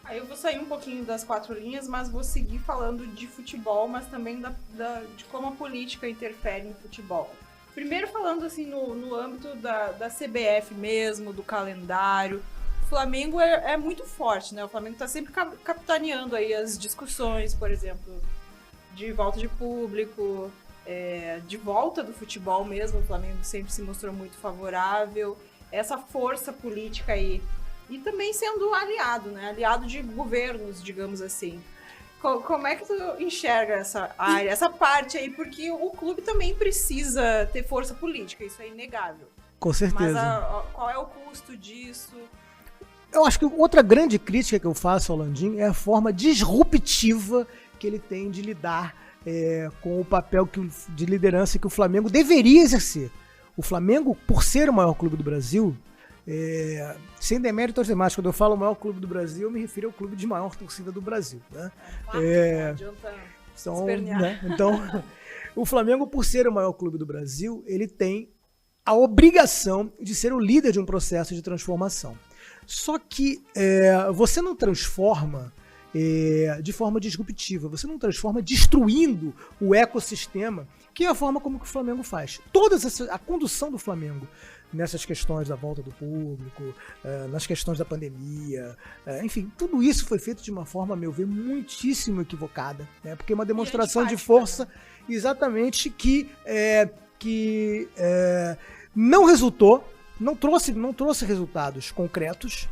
Aí eu vou sair um pouquinho das 4 linhas, mas vou seguir falando de futebol, mas também de como a política interfere no futebol. Primeiro falando assim no âmbito da CBF mesmo, do calendário. O Flamengo é muito forte, né? O Flamengo está sempre capitaneando aí as discussões, por exemplo, de volta de público, de volta do futebol mesmo. O Flamengo sempre se mostrou muito favorável. Essa força política aí. E também sendo aliado, né? Aliado de governos, digamos assim. Como é que tu enxerga essa área, essa parte aí? Porque o clube também precisa ter força política, isso é inegável. Com certeza. Mas qual é o custo disso? Eu acho que outra grande crítica que eu faço ao Landim é a forma disruptiva que ele tem de lidar com o papel de liderança que o Flamengo deveria exercer. O Flamengo, por ser o maior clube do Brasil, sem demérito aos demais, quando eu falo o maior clube do Brasil, eu me refiro ao clube de maior torcida do Brasil. Né? Não adianta espernear. Né? Então, o Flamengo, por ser o maior clube do Brasil, ele tem a obrigação de ser o líder de um processo de transformação. Só que você não transforma de forma disruptiva, você não transforma destruindo o ecossistema, que é a forma como que o Flamengo faz. A condução do Flamengo nessas questões da volta do público, nas questões da pandemia, enfim, tudo isso foi feito de uma forma, a meu ver, muitíssimo equivocada, né? Porque é uma demonstração de força exatamente que não resultou, não trouxe resultados concretos,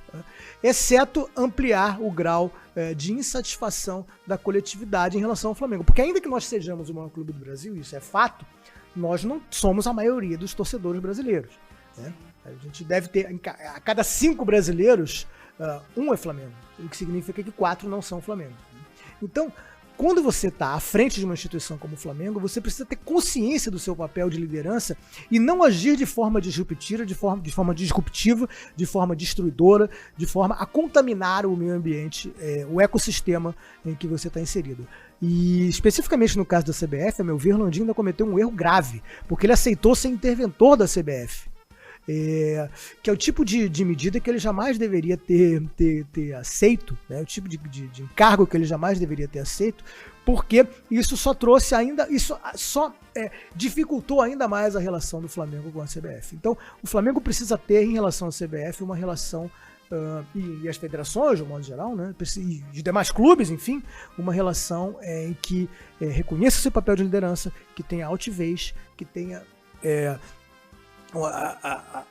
exceto ampliar o grau de insatisfação da coletividade em relação ao Flamengo. Porque ainda que nós sejamos o maior clube do Brasil, isso é fato, nós não somos a maioria dos torcedores brasileiros. Né? A gente deve ter, a cada 5 brasileiros, um é Flamengo, o que significa que 4 não são Flamengo. Então, quando você está à frente de uma instituição como o Flamengo, você precisa ter consciência do seu papel de liderança e não agir de forma disruptiva, de forma destruidora, de forma a contaminar o meio ambiente, o ecossistema em que você está inserido. E especificamente no caso da CBF, a meu ver, Landim ainda cometeu um erro grave, porque ele aceitou ser interventor da CBF. Que é o tipo de medida que ele jamais deveria ter aceito, né? O tipo de encargo que ele jamais deveria ter aceito, porque isso só trouxe ainda, dificultou ainda mais a relação do Flamengo com a CBF. Então, o Flamengo precisa ter em relação à CBF uma relação, e as federações, de um modo geral, né? E os demais clubes, enfim, uma relação em que reconheça seu papel de liderança, que tenha altivez, que tenha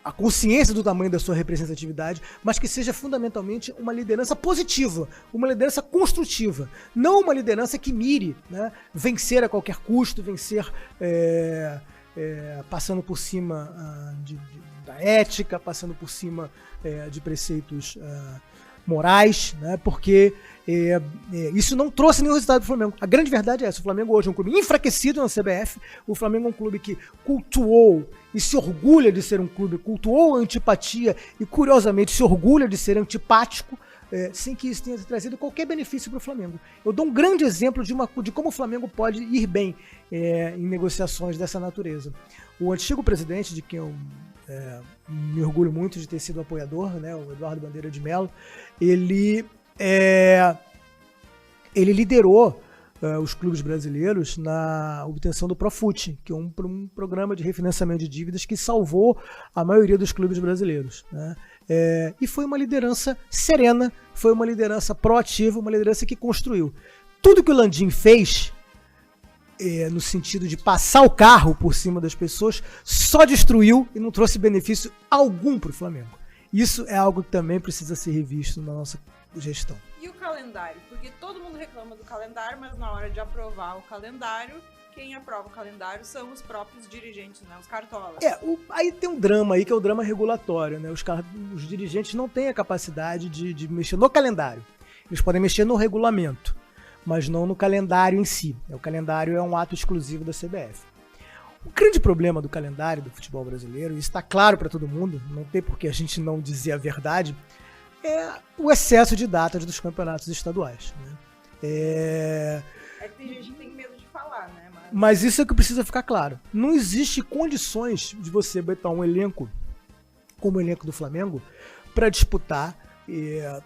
a consciência do tamanho da sua representatividade, mas que seja fundamentalmente uma liderança positiva, uma liderança construtiva, não uma liderança que mire, né, vencer a qualquer custo, vencer passando por cima da ética, passando por cima de preceitos morais, né, porque isso não trouxe nenhum resultado para o Flamengo. A grande verdade é essa: o Flamengo hoje é um clube enfraquecido na CBF, o Flamengo é um clube que cultuou e se orgulha de ser um clube, cultuou a antipatia e curiosamente se orgulha de ser antipático, sem que isso tenha trazido qualquer benefício para o Flamengo. Eu dou um grande exemplo de como o Flamengo pode ir bem em negociações dessa natureza. O antigo presidente, de quem eu me orgulho muito de ter sido apoiador, né, o Eduardo Bandeira de Mello, ele liderou os clubes brasileiros na obtenção do Profut, que é um programa de refinanciamento de dívidas que salvou a maioria dos clubes brasileiros, né? E foi uma liderança serena, foi uma liderança proativa, uma liderança que construiu. Tudo que o Landim fez, no sentido de passar o carro por cima das pessoas, só destruiu e não trouxe benefício algum para o Flamengo. Isso é algo que também precisa ser revisto na nossa gestão. E o calendário? Porque todo mundo reclama do calendário, mas na hora de aprovar o calendário, quem aprova o calendário são os próprios dirigentes, né? Os cartolas. Aí tem um drama aí, que é o drama regulatório, né? Os dirigentes não têm a capacidade de mexer no calendário. Eles podem mexer no regulamento, mas não no calendário em si. O calendário é um ato exclusivo da CBF. O grande problema do calendário do futebol brasileiro, e isso está claro para todo mundo, não tem por que a gente não dizer a verdade, é o excesso de datas dos campeonatos estaduais, né? Que tem gente que tem medo de falar, né? Mas isso é o que precisa ficar claro. Não existe condições de você botar um elenco como o elenco do Flamengo para disputar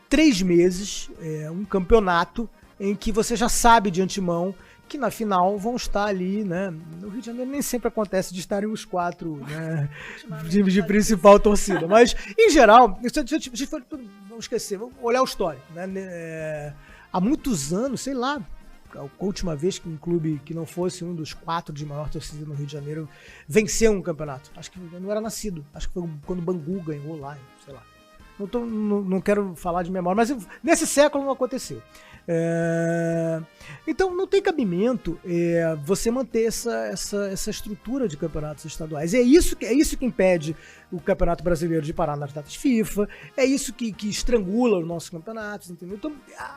3 meses um campeonato em que você já sabe de antemão que na final vão estar ali, né? No Rio de Janeiro nem sempre acontece de estarem os 4, né, de principal torcida. Mas, em geral, vamos esquecer, vamos olhar o histórico. Né? Há muitos anos, sei lá, a última vez que um clube que não fosse um dos 4 de maior torcida no Rio de Janeiro venceu um campeonato. Acho que eu não era nascido. Acho que foi quando o Bangu ganhou lá, sei lá. Não quero falar de memória, mas nesse século não aconteceu. Então não tem cabimento você manter essa estrutura de campeonatos estaduais. É isso que impede o Campeonato Brasileiro de parar nas datas FIFA, é isso que estrangula os nossos campeonatos, entendeu? Então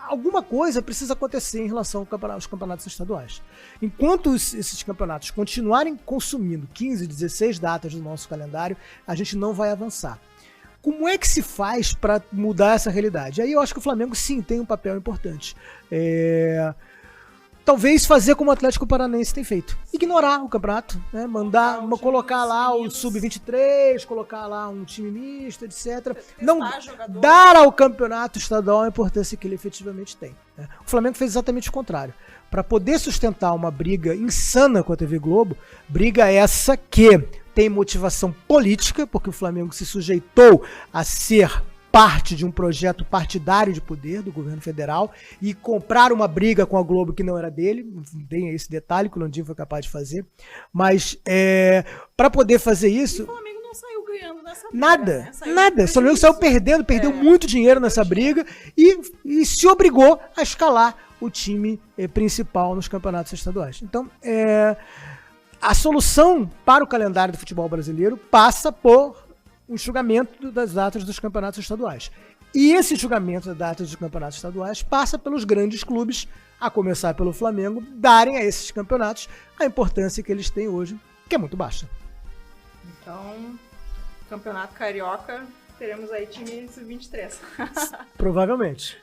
alguma coisa precisa acontecer em relação aos campeonatos estaduais. Enquanto esses campeonatos continuarem consumindo 15, 16 datas do nosso calendário, a gente não vai avançar. Como é que se faz para mudar essa realidade? Aí eu acho que o Flamengo, sim, tem um papel importante. Talvez fazer como o Atlético Paranaense tem feito. Ignorar o campeonato, né? Colocar lá o Sub-23, colocar lá um time misto, etc. Não dar ao campeonato estadual a importância que ele efetivamente tem. Né? O Flamengo fez exatamente o contrário. Para poder sustentar uma briga insana com a TV Globo, briga essa que tem motivação política, porque o Flamengo se sujeitou a ser parte de um projeto partidário de poder do governo federal e comprar uma briga com a Globo que não era dele. Tem esse detalhe que o Landim foi capaz de fazer. Mas para poder fazer isso... E o Flamengo não saiu ganhando nessa briga. Nada. O Flamengo saiu perdeu muito dinheiro nessa briga e se obrigou a escalar o time principal nos campeonatos estaduais. Então, a solução para o calendário do futebol brasileiro passa por um enxugamento das datas dos campeonatos estaduais. E esse enxugamento das datas dos campeonatos estaduais passa pelos grandes clubes, a começar pelo Flamengo, darem a esses campeonatos a importância que eles têm hoje, que é muito baixa. Então, Campeonato Carioca, teremos aí time sub-23. Provavelmente.